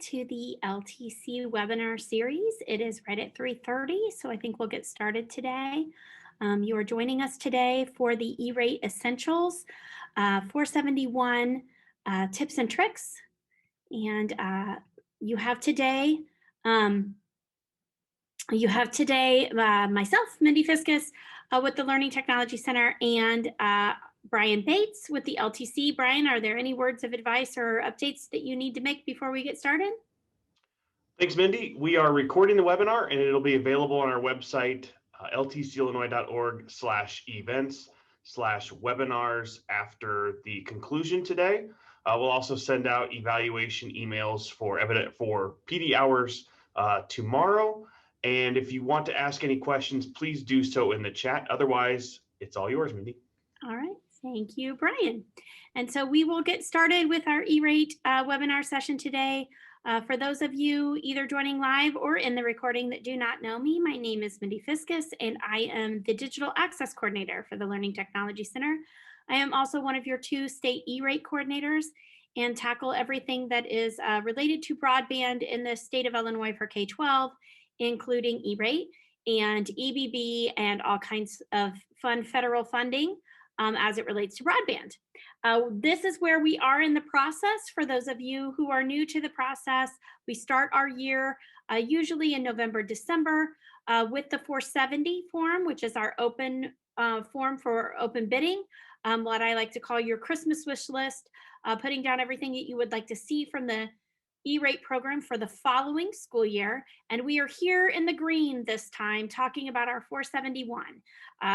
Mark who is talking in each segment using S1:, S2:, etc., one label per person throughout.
S1: to the LTC webinar series. It is right at 3:30, so I think we'll get started today. You are joining us today for the E-Rate Essentials 471 Tips and Tricks. And you have today myself, Mindy Fiscus, with the Learning Technology Center, and Brian Bates with the LTC. Brian, are there any words of advice or updates that you need to make before we get started?
S2: Thanks, Mindy. We are recording the webinar and it'll be available on our website, ltcillinois.org/events/webinars after the conclusion today. We'll also send out evaluation emails for PD hours tomorrow. And if you want to ask any questions, please do so in the chat. Otherwise, it's all yours, Mindy.
S1: All right, thank you, Brian. And so we will get started with our E-Rate webinar session today. For those of you either joining live or in the recording that do not know me, my name is Mindy Fiscus, and I am the Digital Access Coordinator for the Learning Technology Center. I am also one of your 2 state E-Rate coordinators and tackle everything that is related to broadband in the state of Illinois for K-12, including E-Rate and EBB and all kinds of fun federal funding as it relates to broadband. This is where we are in the process. For those of you who are new to the process, we start our year usually in November, December with the 470 form, which is our open form for open bidding, what I like to call your Christmas wish list, putting down everything that you would like to see from the E-Rate program for the following school year. And we are here in the green this time talking about our 471.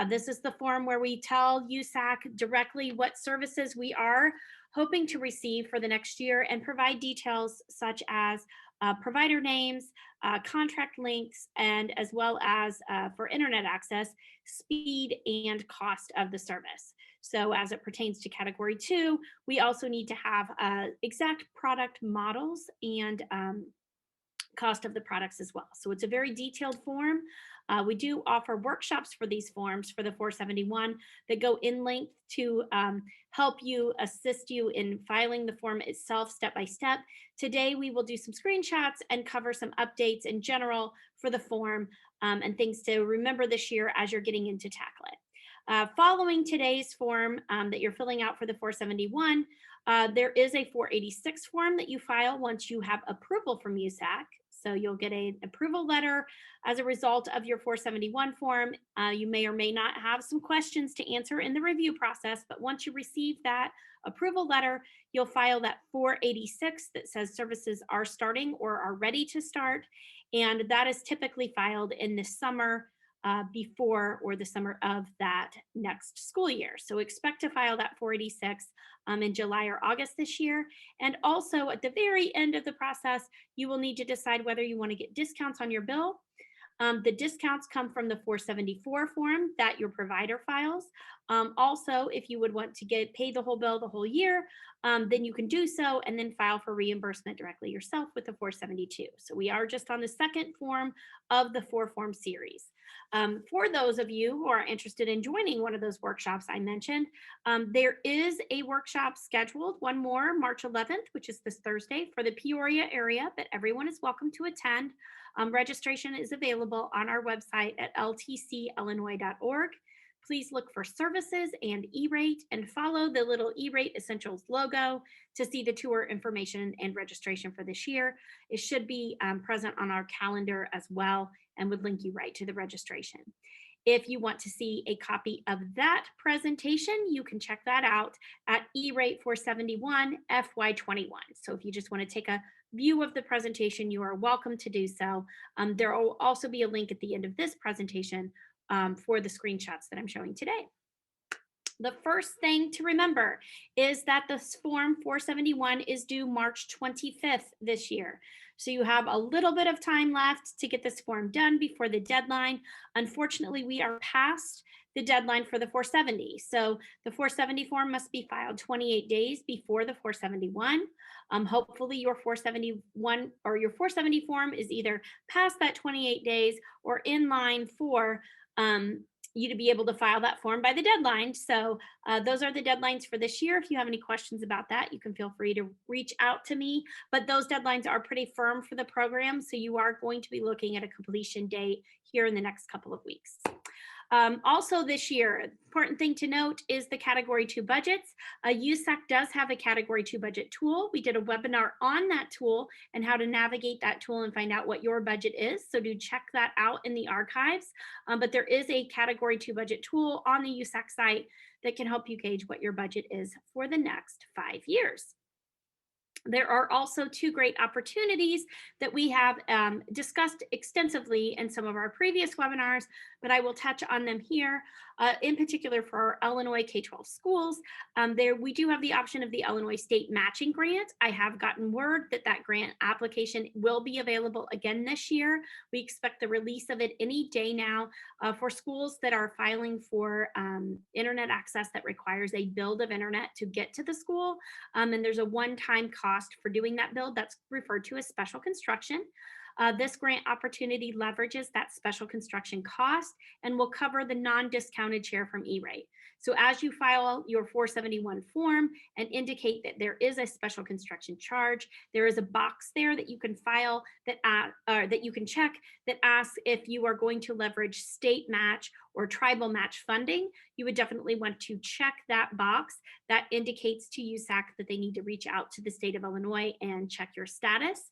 S1: This is the form where we tell USAC directly what services we are hoping to receive for the next year and provide details such as provider names, contract links, and as well as for internet access, speed and cost of the service. So as it pertains to category 2, we also need to have exact product models and cost of the products as well. So it's a very detailed form. We do offer workshops for these forms for the 471 that go in length to help you, assist you in filing the form itself step by step. Today, we will do some screenshots and cover some updates in general for the form and things to remember this year as you're getting into tackle it. Following today's form that you're filling out for the 471, there is a 486 form that you file once you have approval from USAC. So you'll get an approval letter as a result of your 471 form. You may or may not have some questions to answer in the review process, but once you receive that approval letter, you'll file that 486 that says services are starting or are ready to start. And that is typically filed in the summer before or the summer of that next school year. So expect to file that 486 in July or August this year. And also at the very end of the process, you will need to decide whether you want to get discounts on your bill. The discounts come from the 474 form that your provider files. Also, if you would want to pay the whole bill the whole year, then you can do so and then file for reimbursement directly yourself with the 472. So we are just on the second form of the 4-form series. For those of you who are interested in joining one of those workshops I mentioned, there is a workshop scheduled, one more, March 11th, which is this Thursday, for the Peoria area, but everyone is welcome to attend. Registration is available on our website at ltcillinois.org. Please look for services and E-Rate and follow the little E-Rate Essentials logo to see the tour information and registration for this year. It should be present on our calendar as well and would link you right to the registration. If you want to see a copy of that presentation, you can check that out at E-Rate 471 FY21. So if you just want to take a view of the presentation, you are welcome to do so. There will also be a link at the end of this presentation for the screenshots that I'm showing today. The first thing to remember is that this form 471 is due March 25th this year. So you have a little bit of time left to get this form done before the deadline. Unfortunately, we are past the deadline for the 470. So the 470 form must be filed 28 days before the 471. Hopefully your 471 or your 470 form is either past that 28 days or in line for you to be able to file that form by the deadline. So those are the deadlines for this year. If you have any questions about that, you can feel free to reach out to me. But those deadlines are pretty firm for the program. So you are going to be looking at a completion date here in the next couple of weeks. Also this year, important thing to note is the Category 2 budgets. USAC does have a Category 2 budget tool. We did a webinar on that tool and how to navigate that tool and find out what your budget is. So do check that out in the archives. But there is a Category 2 budget tool on the USAC site that can help you gauge what your budget is for the next 5 years. There are also two great opportunities that we have discussed extensively in some of our previous webinars, but I will touch on them here. In particular for our Illinois K-12 schools, we do have the option of the Illinois State Matching Grant. I have gotten word that that grant application will be available again this year. We expect the release of it any day now for schools that are filing for internet access that requires a build of internet to get to the school. And there's a one-time cost for doing that build that's referred to as special construction. This grant opportunity leverages that special construction cost and will cover the non-discounted share from E-rate. So as you file your 471 form and indicate that there is a special construction charge, there is a box there that you can file that you can check that asks if you are going to leverage state match or tribal match funding. You would definitely want to check that box. That indicates to USAC that they need to reach out to the state of Illinois and check your status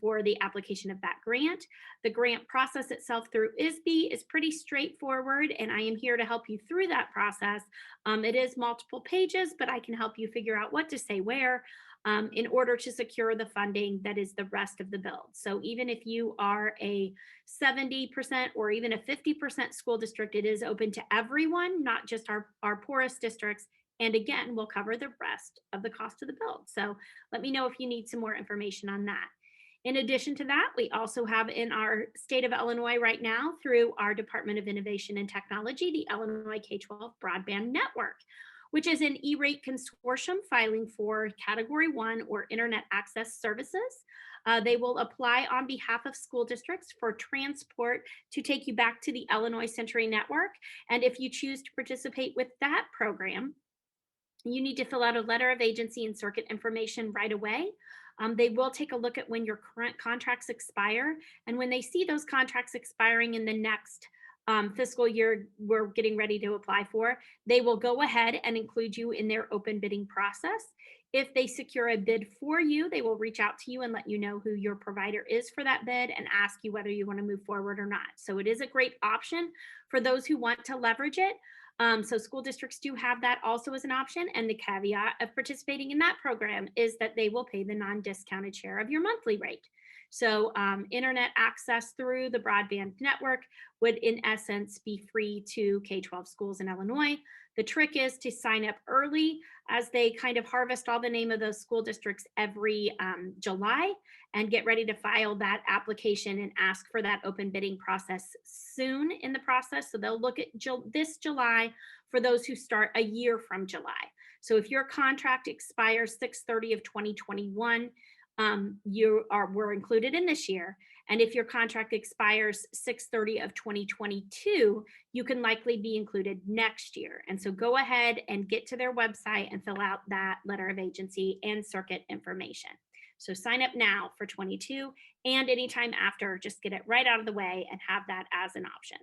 S1: for the application of that grant. The grant process itself through ISB is pretty straightforward, and I am here to help you through that process. It is multiple pages, but I can help you figure out what to say where in order to secure the funding that is the rest of the build. So even if you are a 70% or even a 50% school district, it is open to everyone, not just our poorest districts. And again, we'll cover the rest of the cost of the build. So let me know if you need some more information on that. In addition to that, we also have in our state of Illinois right now through our Department of Innovation and Technology, the Illinois K-12 Broadband Network, which is an E-rate consortium filing for Category 1 or Internet Access Services. They will apply on behalf of school districts for transport to take you back to the Illinois Century Network. And if you choose to participate with that program, you need to fill out a letter of agency and circuit information right away. They will take a look at when your current contracts expire. And when they see those contracts expiring in the next fiscal year we're getting ready to apply for, they will go ahead and include you in their open bidding process. If they secure a bid for you, they will reach out to you and let you know who your provider is for that bid and ask you whether you want to move forward or not. So it is a great option for those who want to leverage it. So school districts do have that also as an option. And the caveat of participating in that program is that they will pay the non-discounted share of your monthly rate. So internet access through the broadband network would in essence be free to K-12 schools in Illinois. The trick is to sign up early as they kind of harvest all the name of those school districts every July and get ready to file that application and ask for that open bidding process soon in the process. So they'll look at this July for those who start a year from July. So if your contract expires 6/30 of 2021, we're included in this year. And if your contract expires 6/30 of 2022, you can likely be included next year. And so go ahead and get to their website and fill out that letter of agency and circuit information. So sign up now for 22 and anytime after, just get it right out of the way and have that as an option.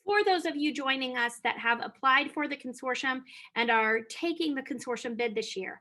S1: For those of you joining us that have applied for the consortium and are taking the consortium bid this year,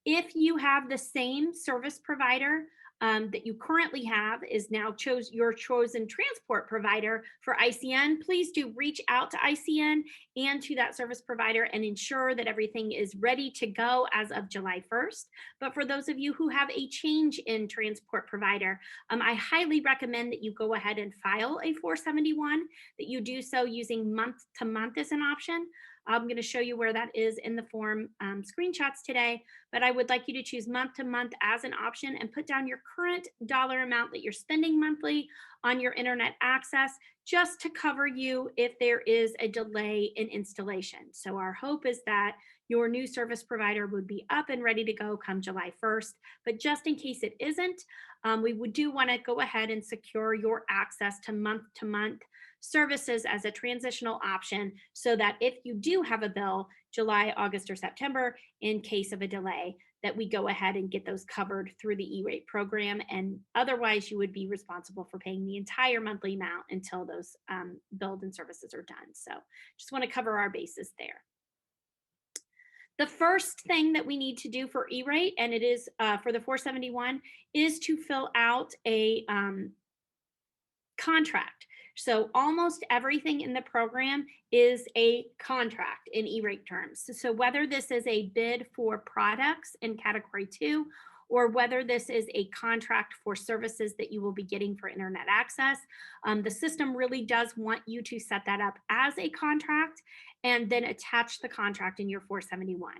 S1: if you have the same service provider that you currently have is now your chosen transport provider for ICN, please do reach out to ICN and to that service provider and ensure that everything is ready to go as of July 1st. But for those of you who have a change in transport provider, I highly recommend that you go ahead and file a 471, that you do so using month to month as an option. I'm going to show you where that is in the form screenshots today, but I would like you to choose month to month as an option and put down your current dollar amount that you're spending monthly on your internet access just to cover you if there is a delay in installation. So our hope is that your new service provider would be up and ready to go come July 1st, but just in case it isn't, we do want to go ahead and secure your access to month services as a transitional option so that if you do have a bill, July, August, or September, in case of a delay, that we go ahead and get those covered through the E-rate program. And otherwise, you would be responsible for paying the entire monthly amount until those billed and services are done. So just want to cover our bases there. The first thing that we need to do for E-rate, and it is for the 471, is to fill out a contract. So almost everything in the program is a contract in E-rate terms. So whether this is a bid for products in category 2, or whether this is a contract for services that you will be getting for internet access, the system really does want you to set that up as a contract and then attach the contract in your 471.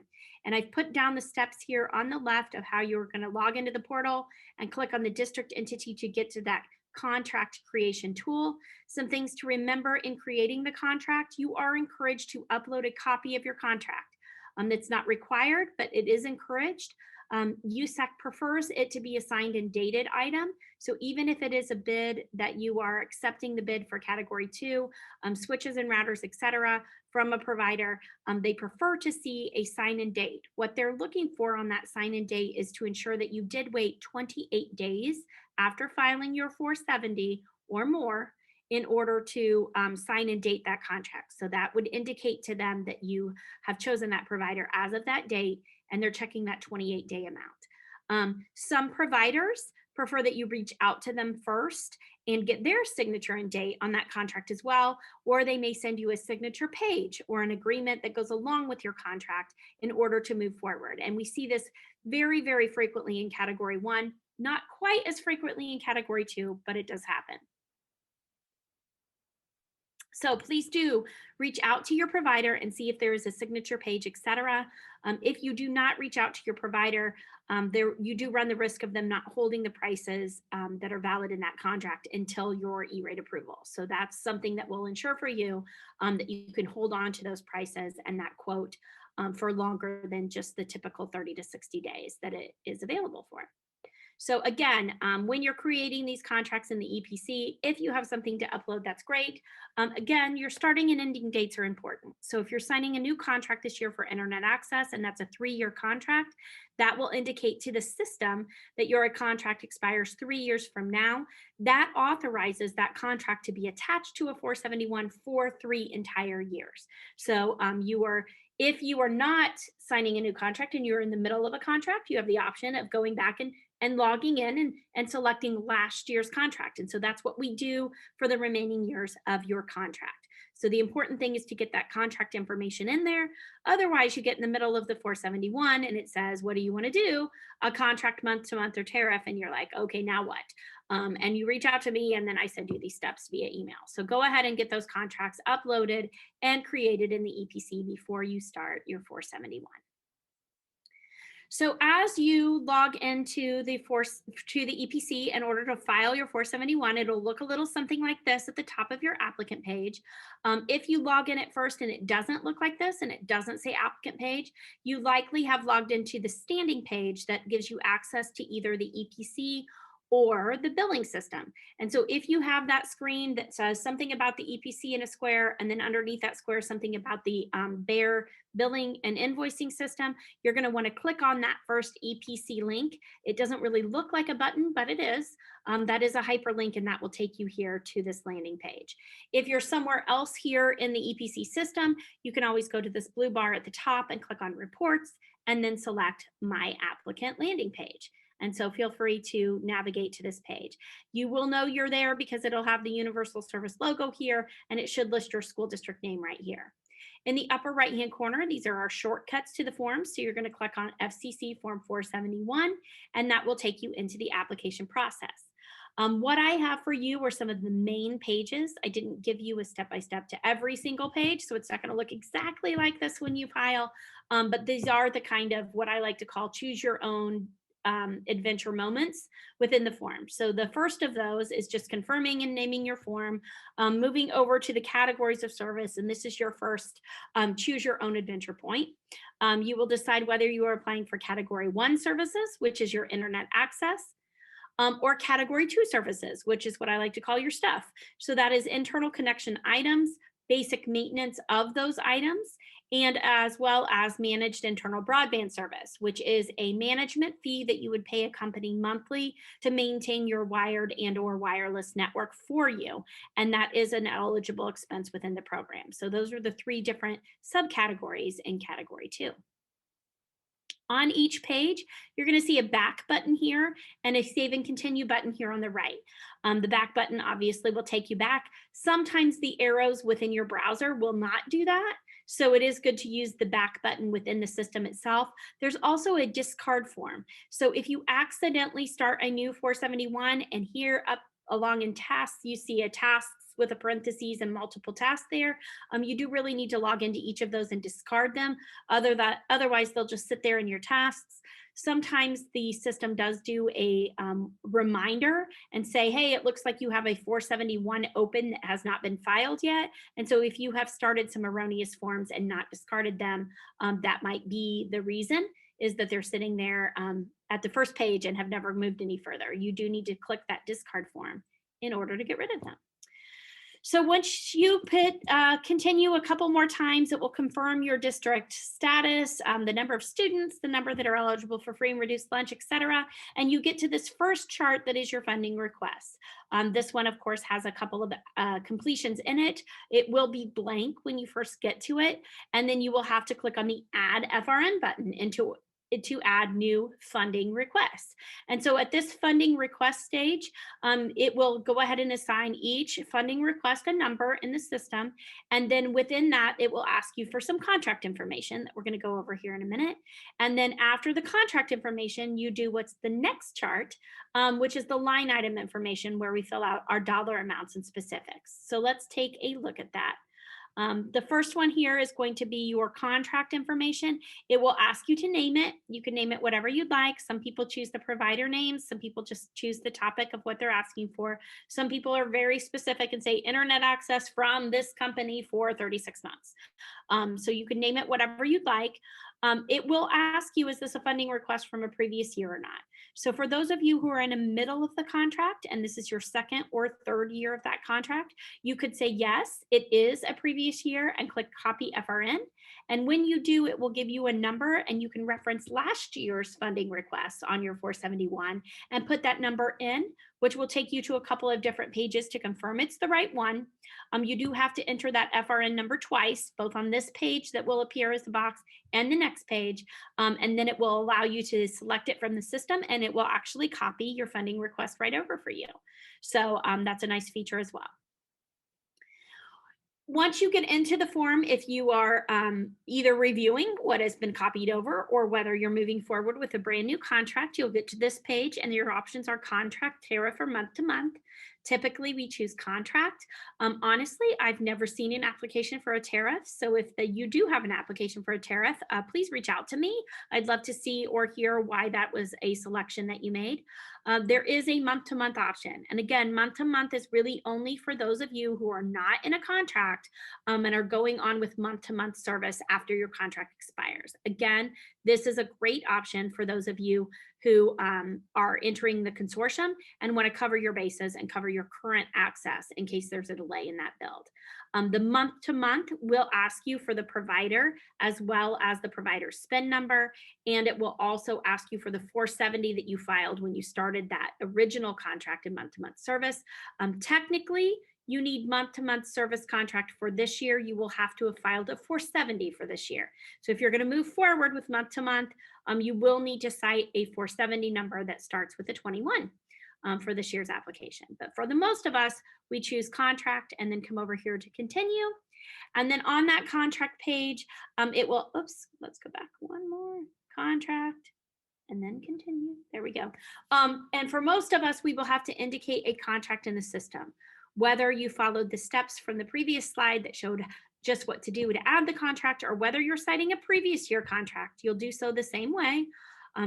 S1: And I've put down the steps here on the left of how you're going to log into the portal and click on the district entity to get to that contract creation tool. Some things to remember in creating the contract: you are encouraged to upload a copy of your contract. It's not required, but it is encouraged. USAC prefers it to be a signed and dated item. So even if it is a bid that you are accepting the bid for category 2, switches and routers, etc., from a provider, they prefer to see a sign and date. What they're looking for on that sign and date is to ensure that you did wait 28 days after filing your 470 or more in order to sign and date that contract. So that would indicate to them that you have chosen that provider as of that date, and they're checking that 28-day amount. Some providers prefer that you reach out to them first and get their signature and date on that contract as well, or they may send you a signature page or an agreement that goes along with your contract in order to move forward. And we see this very, very frequently in category 1, not quite as frequently in category 2, but it does happen. So please do reach out to your provider and see if there is a signature page, etc. If you do not reach out to your provider, you do run the risk of them not holding the prices that are valid in that contract until your E-rate approval. So that's something that will ensure for you that you can hold on to those prices and that quote for longer than just the typical 30 to 60 days that it is available for. So again, when you're creating these contracts in the EPC, if you have something to upload, that's great. Again, your starting and ending dates are important. So if you're signing a new contract this year for internet access, and that's a 3-year contract, that will indicate to the system that your contract expires 3 years from now. That authorizes that contract to be attached to a 471 for 3 entire years. So if you are not signing a new contract and you're in the middle of a contract, you have the option of going back and logging in and selecting last year's contract. And so that's what we do for the remaining years of your contract. So the important thing is to get that contract information in there. Otherwise, you get in the middle of the 471 and it says, what do you want to do? A contract month to month or tariff. And you're like, okay, now what? And you reach out to me and then I send you these steps via email. So go ahead and get those contracts uploaded and created in the EPC before you start your 471. So as you log into the EPC in order to file your 471, it'll look a little something like this at the top of your applicant page. If you log in at first and it doesn't look like this and it doesn't say applicant page, you likely have logged into the standing page that gives you access to either the EPC or the billing system. And so if you have that screen that says something about the EPC in a square, and then underneath that square, something about the Bear billing and invoicing system, you're going to want to click on that first EPC link. It doesn't really look like a button, but it is. That is a hyperlink, and that will take you here to this landing page. If you're somewhere else here in the EPC system, you can always go to this blue bar at the top and click on reports, and then select My Applicant landing page. And so feel free to navigate to this page. You will know you're there because it'll have the Universal Service logo here, and it should list your school district name right here. In the upper right-hand corner, these are our shortcuts to the forms. So you're going to click on FCC Form 471, and that will take you into the application process. What I have for you are some of the main pages. I didn't give you a step-by-step to every single page, so it's not going to look exactly like this when you file, but these are the kind of what I like to call choose your own adventure moments within the form. So the first of those is just confirming and naming your form, moving over to the categories of service, and this is your first choose your own adventure point. You will decide whether you are applying for category 1 services, which is your internet access, or category 2 services, which is what I like to call your stuff. So that is internal connection items, basic maintenance of those items, and as well as managed internal broadband service, which is a management fee that you would pay a company monthly to maintain your wired and or wireless network for you. And that is an eligible expense within the program. So those are the 3 different subcategories in category 2. On each page, you're going to see a back button here and a save and continue button here on the right. The back button obviously will take you back. Sometimes the arrows within your browser will not do that. So it is good to use the back button within the system itself. There's also a discard form. So if you accidentally start a new 471 and here up along in tasks, you see a tasks with a parentheses and multiple tasks there, you do really need to log into each of those and discard them. Otherwise, they'll just sit there in your tasks. Sometimes the system does do a reminder and say, hey, it looks like you have a 471 open that has not been filed yet. And so if you have started some erroneous forms and not discarded them, that might be the reason, is that they're sitting there at the first page and have never moved any further. You do need to click that discard form in order to get rid of them. So once you hit continue a couple more times, it will confirm your district status, the number of students, the number that are eligible for free and reduced lunch, et cetera. And you get to this first chart that is your funding request. This one, of course, has a couple of completions in it. It will be blank when you first get to it. And then you will have to click on the Add FRN button to add new funding requests. And so at this funding request stage, it will go ahead and assign each funding request a number in the system. And then within that, it will ask you for some contract information that we're going to go over here in a minute. And then after the contract information, you do what's the next chart, which is the line item information, where we fill out our dollar amounts and specifics. So let's take a look at that. The first one here is going to be your contract information. It will ask you to name it. You can name it whatever you'd like. Some people choose the provider names. Some people just choose the topic of what they're asking for. Some people are very specific and say internet access from this company for 36 months. So you can name it whatever you'd like. It will ask you, is this a funding request from a previous year or not? So for those of you who are in the middle of the contract, and this is your second or third year of that contract, you could say, yes, it is a previous year, and click copy FRN. And when you do, it will give you a number, and you can reference last year's funding request on your 471 and put that number in, which will take you to a couple of different pages to confirm it's the right one. You do have to enter that FRN number twice, both on this page that will appear as the box and the next page. And then it will allow you to select it from the system, and it will actually copy your funding request right over for you. So that's a nice feature as well. Once you get into the form, if you are either reviewing what has been copied over or whether you're moving forward with a brand new contract, you'll get to this page and your options are contract, tariff, or month to month. Typically, we choose contract. Honestly, I've never seen an application for a tariff. So if you do have an application for a tariff, please reach out to me. I'd love to see or hear why that was a selection that you made. There is a month-to-month option. And again, month-to-month is really only for those of you who are not in a contract and are going on with month-to-month service after your contract expires. Again, this is a great option for those of you who are entering the consortium and want to cover your bases and cover your current access in case there's a delay in that build. The month-to-month will ask you for the provider as well as the provider spend number, and it will also ask you for the 470 that you filed when you started that original contract in month-to-month service. Technically, you need month-to-month service contract for this year. You will have to have filed a 470 for this year. So if you're going to move forward with month-to-month, you will need to cite a 470 number that starts with a 21 for this year's application. But for the most of us, we choose contract and then come over here to continue. And then on that contract page, it will, oops, let's go back one more, contract, and then continue. There we go. And for most of us, we will have to indicate a contract in the system. Whether you followed the steps from the previous slide that showed just what to do to add the contract, or whether you're citing a previous year contract, you'll do so the same way.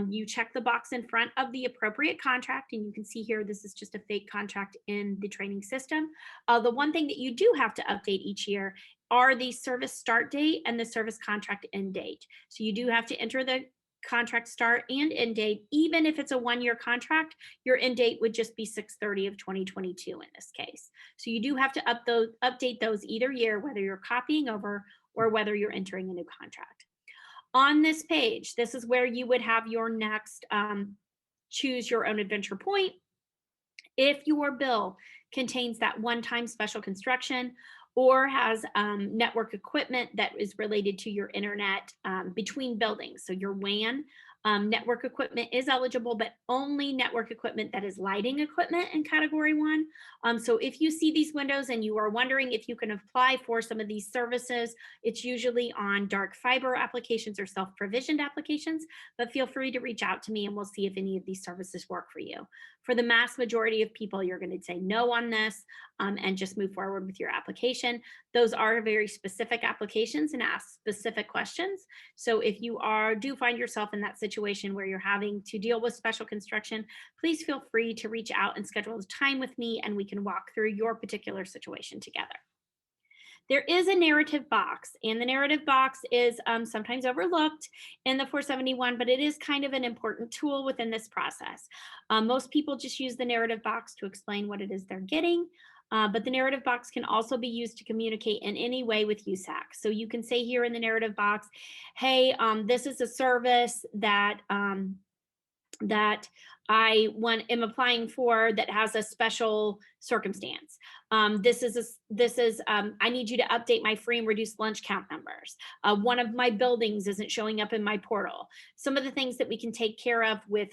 S1: You check the box in front of the appropriate contract, and you can see here, this is just a fake contract in the training system. The one thing that you do have to update each year are the service start date and the service contract end date. So you do have to enter the contract start and end date, even if it's a 1-year contract, your end date would just be 6/30 of 2022 in this case. So you do have to update those either year, whether you're copying over or whether you're entering a new contract. On this page, this is where you would have your next choose your own adventure point. If your bill contains that one-time special construction or has network equipment that is related to your internet between buildings, so your WAN, network equipment is eligible, but only network equipment that is lighting equipment in category 1. So if you see these windows and you are wondering if you can apply for some of these services, it's usually on dark fiber applications or self-provisioned applications, but feel free to reach out to me and we'll see if any of these services work for you. For the mass majority of people, you're going to say no on this and just move forward with your application. Those are very specific applications and ask specific questions. So if you do find yourself in that situation where you're having to deal with special construction, please feel free to reach out and schedule a time with me and we can walk through your particular situation together. There is a narrative box, and the narrative box is sometimes overlooked in the 471, but it is kind of an important tool within this process. Most people just use the narrative box to explain what it is they're getting, but the narrative box can also be used to communicate in any way with USAC. So you can say here in the narrative box, hey, this is a service that I am applying for that has a special circumstance. I need you to update my free and reduced lunch count numbers. One of my buildings isn't showing up in my portal. Some of the things that we can take care of with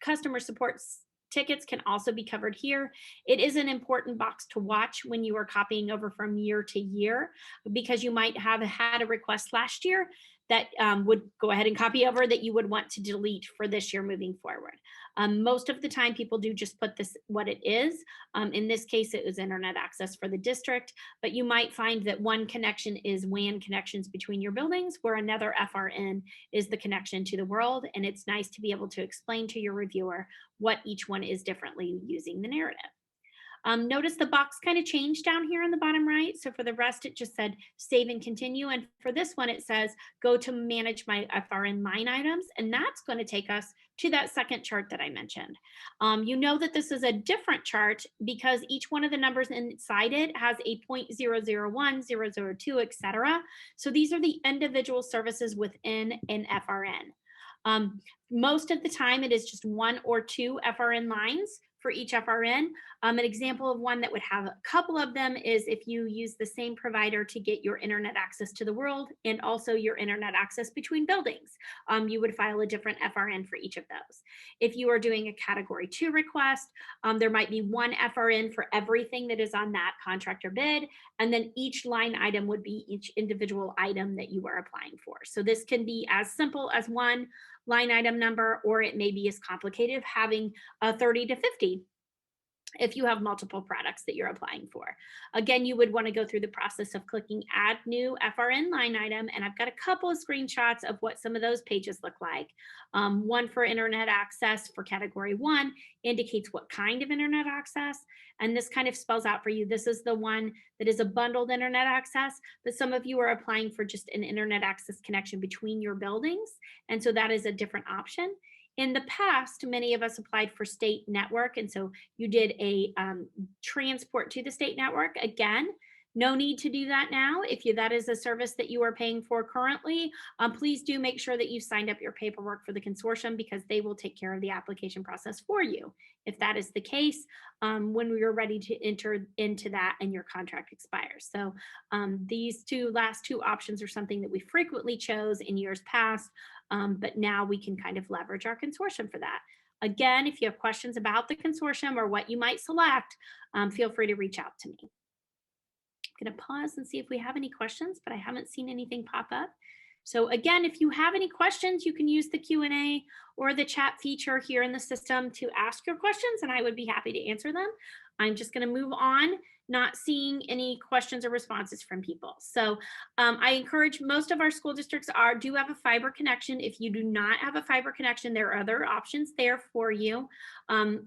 S1: customer support tickets can also be covered here. It is an important box to watch when you are copying over from year to year, because you might have had a request last year that would go ahead and copy over that you would want to delete for this year moving forward. Most of the time people do just put this what it is. In this case, it was internet access for the district, but you might find that one connection is WAN connections between your buildings, where another FRN is the connection to the world. And it's nice to be able to explain to your reviewer what each one is differently using the narrative. Notice the box kind of changed down here in the bottom right. So for the rest, it just said save and continue. And for this one, it says go to manage my FRN line items. And that's going to take us to that second chart that I mentioned. You know that this is a different chart because each one of the numbers inside it has a 0.001, 002, etc. So these are the individual services within an FRN. Most of the time, it is just 1 or 2 FRN lines for each FRN. An example of one that would have a couple of them is if you use the same provider to get your internet access to the world and also your internet access between buildings. You would file a different FRN for each of those. If you are doing a category 2 request, there might be one FRN for everything that is on that contract or bid, and then each line item would be each individual item that you are applying for. So this can be as simple as one line item number, or it may be as complicated, having 30 to 50 if you have multiple products that you're applying for. Again, you would want to go through the process of clicking add new FRN line item. And I've got a couple of screenshots of what some of those pages look like. One for internet access for category 1 indicates what kind of internet access. And this kind of spells out for you, this is the one that is a bundled internet access, but some of you are applying for just an internet access connection between your buildings. And so that is a different option. In the past, many of us applied for state network, and so you did a transport to the state network. Again, no need to do that now. If that is a service that you are paying for currently, please do make sure that you signed up your paperwork for the consortium, because they will take care of the application process for you. If that is the case, when you're ready to enter into that and your contract expires. So these last two options are something that we frequently chose in years past, but now we can kind of leverage our consortium for that. Again, if you have questions about the consortium or what you might select, feel free to reach out to me. I'm going to pause and see if we have any questions, but I haven't seen anything pop up. So again, if you have any questions, you can use the Q&A or the chat feature here in the system to ask your questions, and I would be happy to answer them. I'm just going to move on not seeing any questions or responses from people. So I encourage, most of our school districts do have a fiber connection. If you do not have a fiber connection, there are other options there for you.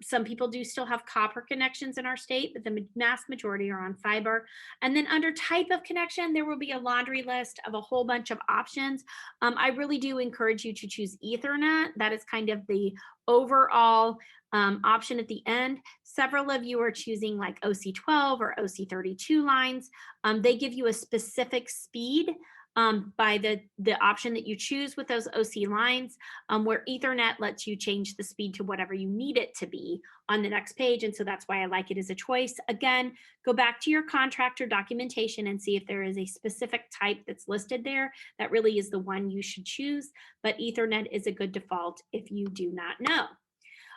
S1: Some people do still have copper connections in our state, but the vast majority are on fiber. And then under type of connection, there will be a laundry list of a whole bunch of options. I really do encourage you to choose Ethernet. That is kind of the overall option at the end. Several of you are choosing like OC12 or OC32 lines. They give you a specific speed by the option that you choose with those OC lines, where Ethernet lets you change the speed to whatever you need it to be on the next page. And so that's why I like it as a choice. Again, go back to your contractor documentation and see if there is a specific type that's listed there. That really is the one you should choose, but Ethernet is a good default if you do not know.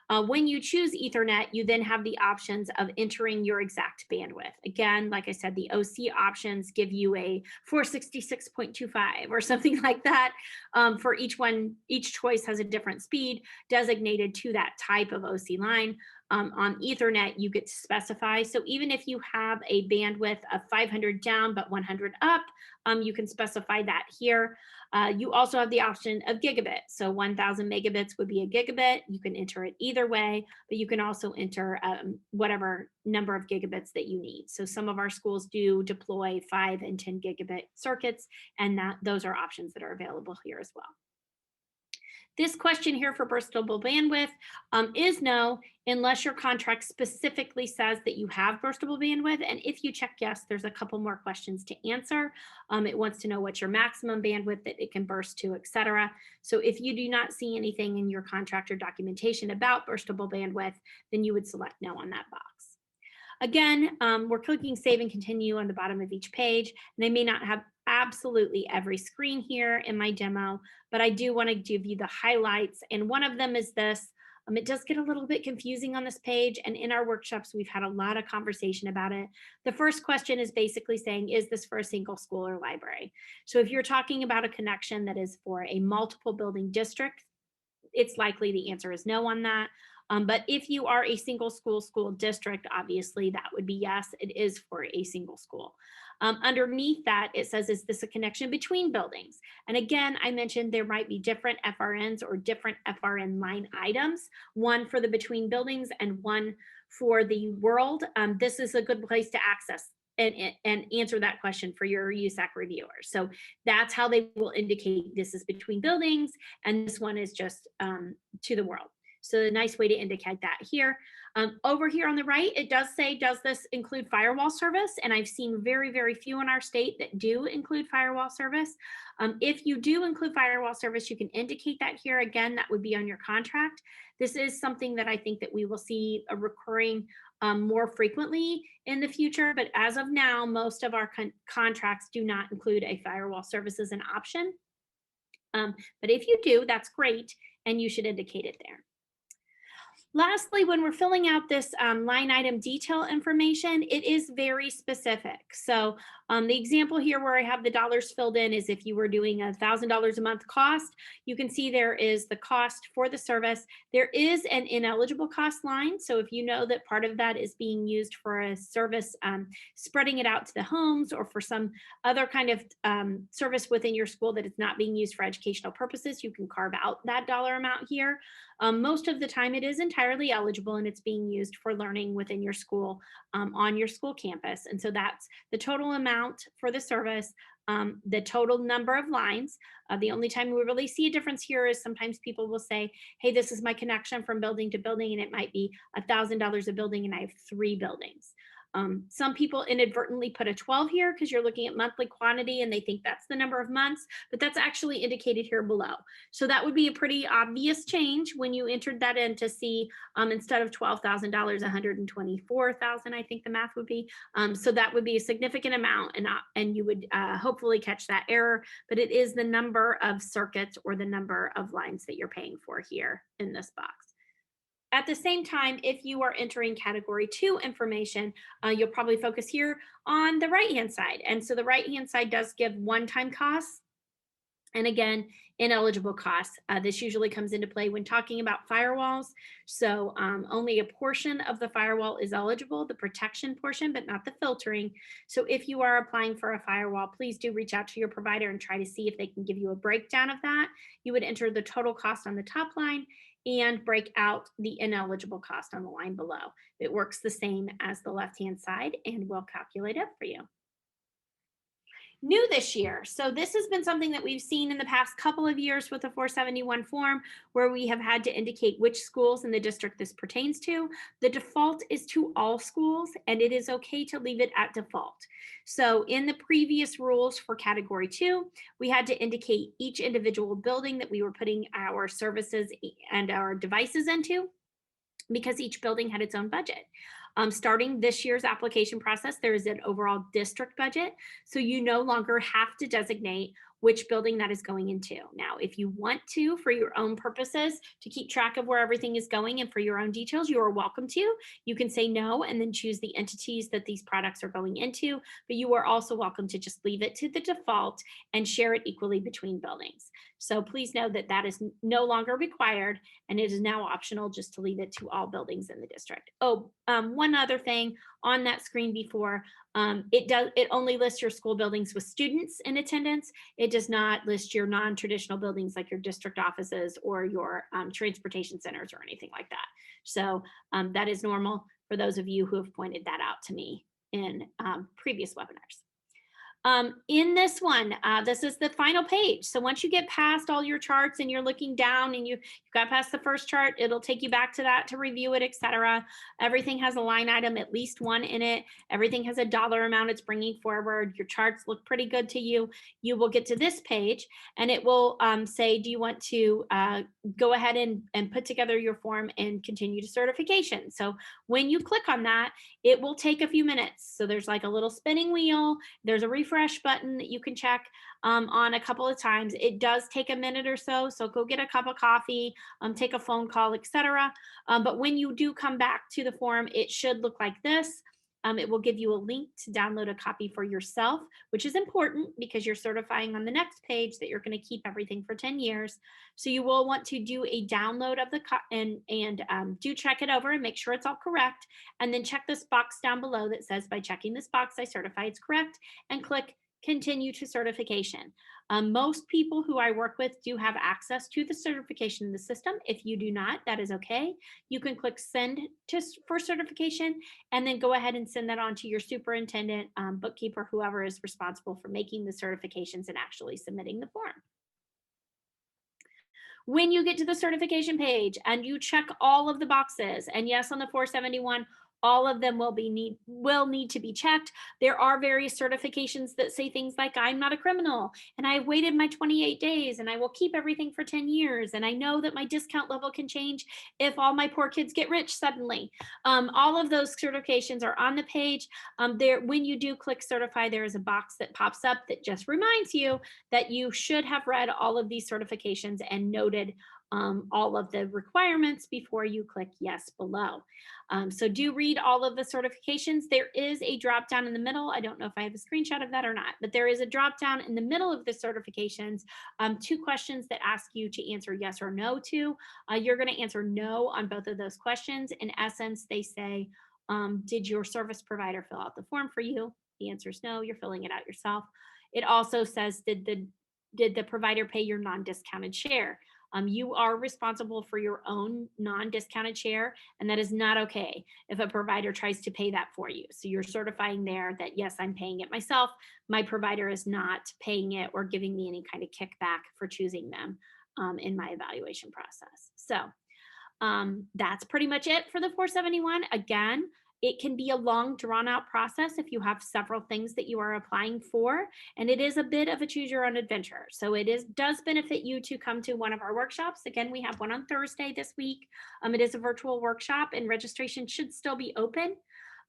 S1: When you choose Ethernet, you then have the options of entering your exact bandwidth. Again, like I said, the OC options give you a 466.25 or something like that. For each one, each choice has a different speed designated to that type of OC line. On Ethernet, you get to specify. So even if you have a bandwidth of 500 down but 100 up, you can specify that here. You also have the option of gigabit. So 1000 megabits would be a gigabit. You can enter it either way, but you can also enter whatever number of gigabits that you need. So some of our schools do deploy 5 and 10 gigabit circuits, and those are options that are available here as well. This question here for burstable bandwidth is no, unless your contract specifically says that you have burstable bandwidth. And if you check yes, there's a couple more questions to answer. It wants to know what's your maximum bandwidth that it can burst to, et cetera. So if you do not see anything in your contract or documentation about burstable bandwidth, then you would select no on that box. Again, we're clicking save and continue on the bottom of each page, and I may not have absolutely every screen here in my demo, but I do want to give you the highlights. And one of them is this. It does get a little bit confusing on this page, and in our workshops, we've had a lot of conversation about it. The first question is basically saying, is this for a single school or library? So if you're talking about a connection that is for a multiple building district, it's likely the answer is no on that. But if you are a single school district, obviously that would be yes, it is for a single school. Underneath that, it says, is this a connection between buildings? And again, I mentioned there might be different FRNs or different FRN line items, one for the between buildings and one for the world. This is a good place to access and answer that question for your USAC reviewers. So that's how they will indicate this is between buildings and this one is just to the world. So a nice way to indicate that here. Over here on the right, it does say, does this include firewall service? And I've seen very, very few in our state that do include firewall service. If you do include firewall service, you can indicate that here. Again, that would be on your contract. This is something that I think that we will see a recurring more frequently in the future. But as of now, most of our contracts do not include a firewall service as an option. But if you do, that's great. And you should indicate it there. Lastly, when we're filling out this line item detail information, it is very specific. So the example here where I have the dollars filled in is if you were doing $1,000 a month cost, you can see there is the cost for the service. There is an ineligible cost line. So if you know that part of that is being used for a service, spreading it out to the homes or for some other kind of service within your school that is not being used for educational purposes, you can carve out that dollar amount here. Most of the time it is entirely eligible and it's being used for learning within your school on your school campus. And so that's the total amount for the service, the total number of lines. The only time we really see a difference here is sometimes people will say, hey, this is my connection from building to building, and it might be $1,000 a building and I have 3 buildings. Some people inadvertently put a 12 here because you're looking at monthly quantity and they think that's the number of months, but that's actually indicated here below. So that would be a pretty obvious change when you entered that in to see instead of $12,000, $124,000, I think the math would be. So that would be a significant amount and you would hopefully catch that error, but it is the number of circuits or the number of lines that you're paying for here in this box. At the same time, if you are entering category 2 information, you'll probably focus here on the right-hand side. And so the right-hand side does give one-time costs. And again, ineligible costs. This usually comes into play when talking about firewalls. So only a portion of the firewall is eligible, the protection portion, but not the filtering. So if you are applying for a firewall, please do reach out to your provider and try to see if they can give you a breakdown of that. You would enter the total cost on the top line and break out the ineligible cost on the line below. It works the same as the left-hand side and will calculate it for you. New this year. So this has been something that we've seen in the past couple of years with the 471 form, where we have had to indicate which schools in the district this pertains to. The default is to all schools, and it is okay to leave it at default. So in the previous rules for category 2, we had to indicate each individual building that we were putting our services and our devices into, because each building had its own budget. Starting this year's application process, there is an overall district budget. So you no longer have to designate which building that is going into. Now, if you want to, for your own purposes, to keep track of where everything is going and for your own details, you are welcome to. You can say no and then choose the entities that these products are going into, but you are also welcome to just leave it to the default and share it equally between buildings. So please know that that is no longer required, and it is now optional just to leave it to all buildings in the district. Oh, one other thing on that screen before, it only lists your school buildings with students in attendance. It does not list your non-traditional buildings like your district offices or your transportation centers or anything like that. So that is normal for those of you who have pointed that out to me in previous webinars. In this one, this is the final page. So once you get past all your charts and you're looking down and you got past the first chart, it'll take you back to that to review it, etc. Everything has a line item, at least one in it. Everything has a dollar amount it's bringing forward. Your charts look pretty good to you. You will get to this page and it will say, do you want to go ahead and put together your form and continue to certification? So when you click on that, it will take a few minutes. So there's like a little spinning wheel. There's a refresh button that you can check on a couple of times. It does take a minute or so. So go get a cup of coffee, take a phone call, etc. But when you do come back to the form, it should look like this. It will give you a link to download a copy for yourself, which is important because you're certifying on the next page that you're going to keep everything for 10 years. So you will want to do a download of the and do check it over and make sure it's all correct. And then check this box down below that says, by checking this box, I certify it's correct, and click continue to certification. Most people who I work with do have access to the certification in the system. If you do not, that is okay. You can click send for certification and then go ahead and send that on to your superintendent, bookkeeper, whoever is responsible for making the certifications and actually submitting the form. When you get to the certification page and you check all of the boxes, and yes, on the 471, all of them will need to be checked. There are various certifications that say things like, I'm not a criminal, and I've waited my 28 days, and I will keep everything for 10 years, and I know that my discount level can change if all my poor kids get rich suddenly. All of those certifications are on the page. When you do click certify, there is a box that pops up that just reminds you that you should have read all of these certifications and noted all of the requirements before you click yes below. So do read all of the certifications. There is a drop down in the middle. I don't know if I have a screenshot of that or not, but there is a drop down in the middle of the certifications, 2 questions that ask you to answer yes or no to. You're going to answer no on both of those questions. In essence, they say, did your service provider fill out the form for you? The answer is no, you're filling it out yourself. It also says, did the provider pay your non-discounted share? You are responsible for your own non-discounted share, and that is not okay if a provider tries to pay that for you. So you're certifying there that, yes, I'm paying it myself. My provider is not paying it or giving me any kind of kickback for choosing them in my evaluation process. So that's pretty much it for the 471. Again, it can be a long, drawn out process if you have several things that you are applying for, and it is a bit of a choose your own adventure. So it does benefit you to come to one of our workshops. Again, we have one on Thursday this week. It is a virtual workshop and registration should still be open.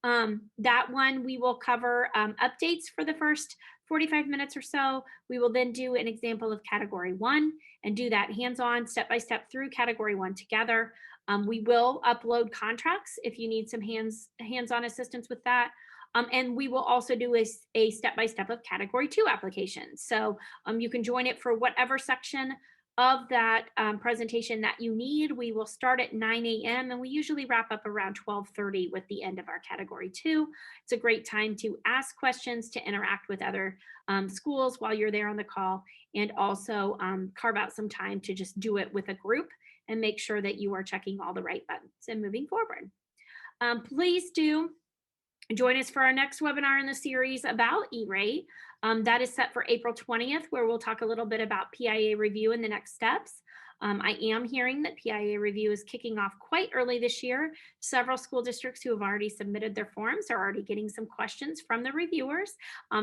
S1: That one we will cover updates for the first 45 minutes or so. We will then do an example of category 1 and do that hands-on step-by-step through category 1 together. We will upload contracts if you need some hands-on assistance with that. And we will also do a step-by-step of category 2 applications. So you can join it for whatever section of that presentation that you need. We will start at 9 a.m. and we usually wrap up around 12:30 with the end of our category 2. It's a great time to ask questions, to interact with other schools while you're there on the call, and also carve out some time to just do it with a group and make sure that you are checking all the right buttons and moving forward. Please do join us for our next webinar in the series about E-rate. That is set for April 20th, where we'll talk a little bit about PIA review and the next steps. I am hearing that PIA review is kicking off quite early this year. Several school districts who have already submitted their forms are already getting some questions from the reviewers.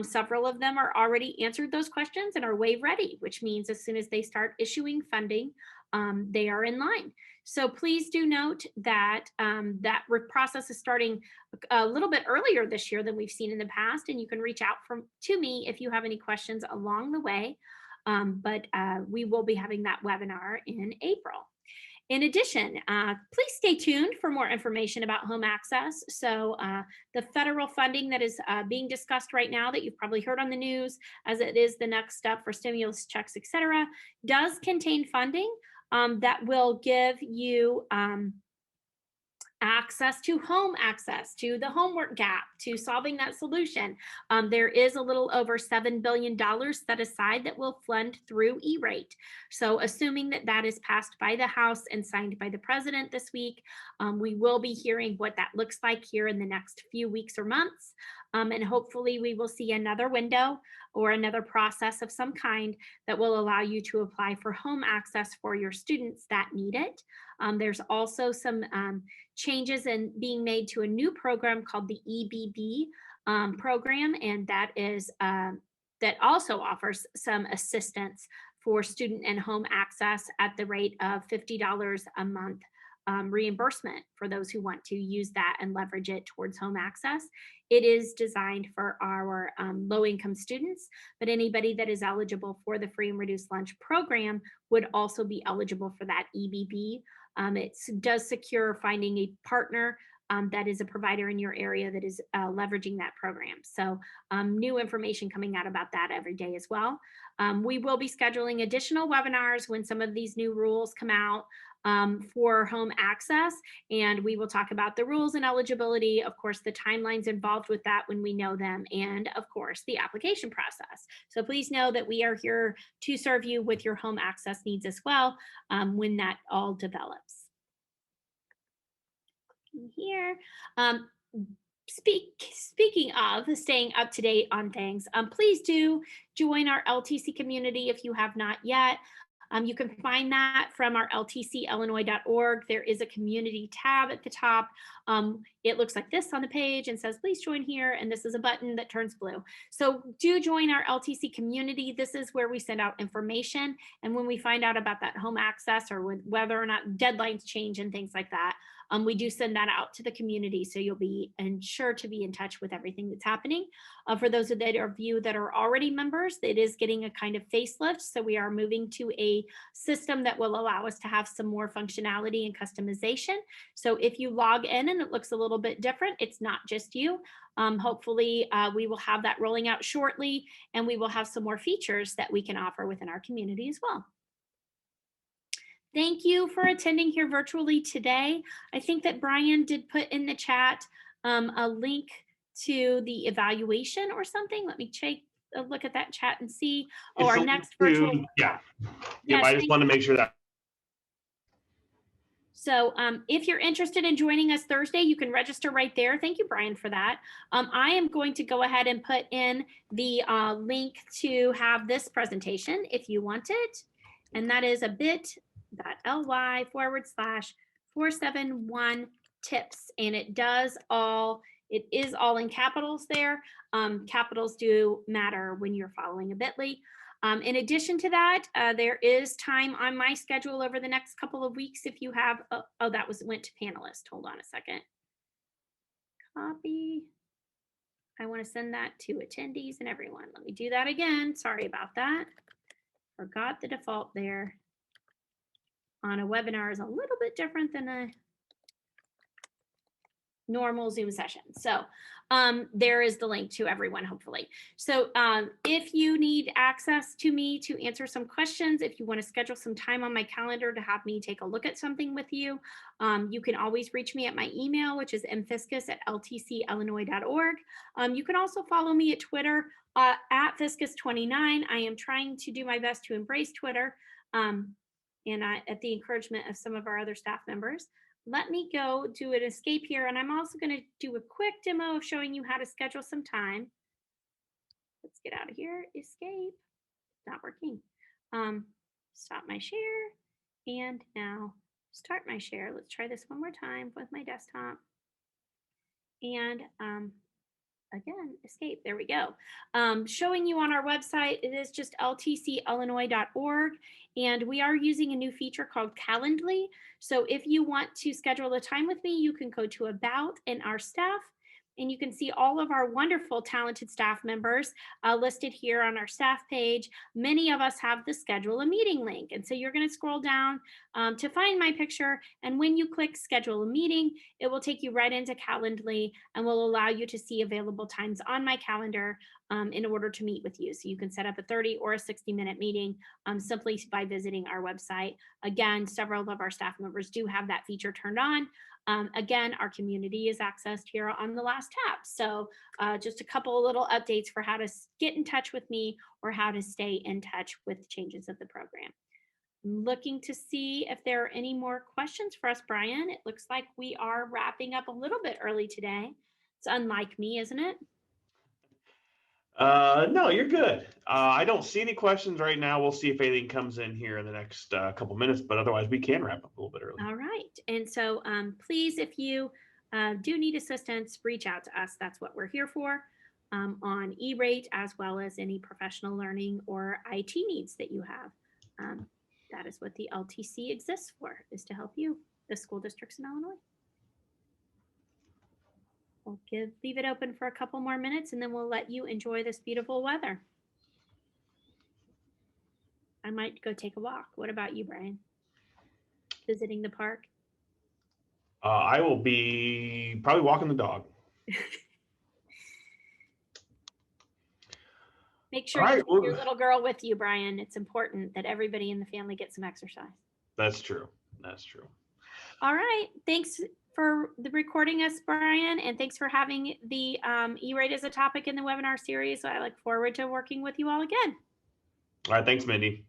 S1: Several of them are already answered those questions and are wave ready, which means as soon as they start issuing funding, they are in line. So please do note that that process is starting a little bit earlier this year than we've seen in the past, and you can reach out to me if you have any questions along the way. But we will be having that webinar in April. In addition, please stay tuned for more information about home access. So the federal funding that is being discussed right now, that you've probably heard on the news, as it is the next step for stimulus checks, et cetera, does contain funding that will give you access to home access, to the homework gap, to solving that solution. There is a little over $7 billion set aside that will fund through E-rate. So assuming that that is passed by the House and signed by the president this week, we will be hearing what that looks like here in the next few weeks or months. And hopefully we will see another window or another process of some kind that will allow you to apply for home access for your students that need it. There's also some changes in being made to a new program called the EBB program, and that is that also offers some assistance for student and home access at the rate of $50 a month reimbursement for those who want to use that and leverage it towards home access. It is designed for our low-income students, but anybody that is eligible for the free and reduced lunch program would also be eligible for that EBB. It does secure finding a partner that is a provider in your area that is leveraging that program. So new information coming out about that every day as well. We will be scheduling additional webinars when some of these new rules come out for home access, and we will talk about the rules and eligibility, of course, the timelines involved with that when we know them, and of course, the application process. So please know that we are here to serve you with your home access needs as well when that all develops. Here. Speaking of staying up to date on things, please do join our LTC community if you have not yet. You can find that from our ltcillinois.org. There is a community tab at the top. It looks like this on the page and says, please join here. And this is a button that turns blue. So do join our LTC community. This is where we send out information. And when we find out about that home access or whether or not deadlines change and things like that, we do send that out to the community. So you'll be sure to be in touch with everything that's happening. For those of you that are already members, it is getting a kind of facelift. So we are moving to a system that will allow us to have some more functionality and customization. So if you log in and it looks a little bit different, it's not just you. Hopefully we will have that rolling out shortly, and we will have some more features that we can offer within our community as well. Thank you for attending here virtually today. I think that Brian did put in the chat a link to the evaluation or something. Let me take a look at that chat and see. Oh, our next virtual.
S2: Yeah.
S1: Yes,
S2: I just want to make sure that.
S1: So if you're interested in joining us Thursday, you can register right there. Thank you, Brian, for that. I am going to go ahead and put in the link to have this presentation if you want it. And that is a bit.ly/471 tips. And it is all in capitals there. Capitals do matter when you're following a bit.ly. In addition to that, there is time on my schedule over the next couple of weeks if you have, went to panelist. Hold on a second. Copy. I want to send that to attendees and everyone. Let me do that again. Sorry about that. Forgot the default there. On a webinar is a little bit different than a normal Zoom session. So there is the link to everyone, hopefully. So if you need access to me to answer some questions, if you want to schedule some time on my calendar to have me take a look at something with you, you can always reach me at my email, which is mfiscus@ltcillinois.org. You can also follow me at Twitter at Fiscus29. I am trying to do my best to embrace Twitter at the encouragement of some of our other staff members. Let me go do an escape here. And I'm also going to do a quick demo of showing you how to schedule some time. Let's get out of here. Escape. Not working. Stop my share. And now start my share. Let's try this one more time with my desktop. And again, escape. There we go. Showing you on our website, it is just ltcillinois.org. And we are using a new feature called Calendly. So if you want to schedule a time with me, you can go to About and Our Staff, and you can see all of our wonderful, talented staff members listed here on our staff page. Many of us have the schedule a meeting link. And so you're going to scroll down to find my picture. And when you click schedule a meeting, it will take you right into Calendly and will allow you to see available times on my calendar in order to meet with you. So you can set up a 30 or a 60-minute meeting simply by visiting our website. Again, several of our staff members do have that feature turned on. Again, our community is accessed here on the last tab. So just a couple of little updates for how to get in touch with me or how to stay in touch with changes of the program. I'm looking to see if there are any more questions for us, Brian. It looks like we are wrapping up a little bit early today. It's unlike me, isn't it?
S2: No, you're good. I don't see any questions right now. We'll see if anything comes in here in the next couple minutes, but otherwise we can wrap up a little bit early.
S1: All right. And so please, if you do need assistance, reach out to us. That's what we're here for on E-Rate, as well as any professional learning or IT needs that you have. That is what the LTC exists for, is to help you, the school districts in Illinois. We'll leave it open for a couple more minutes, and then we'll let you enjoy this beautiful weather. I might go take a walk. What about you, Brian? Visiting the park?
S2: I will be probably walking the dog.
S1: Make sure you take your little girl with you, Brian. It's important that everybody in the family gets some exercise.
S2: That's true. That's true.
S1: All right. Thanks for recording us, Brian, and thanks for having the E-Rate as a topic in the webinar series. I look forward to working with you all again.
S2: All right. Thanks, Mindy.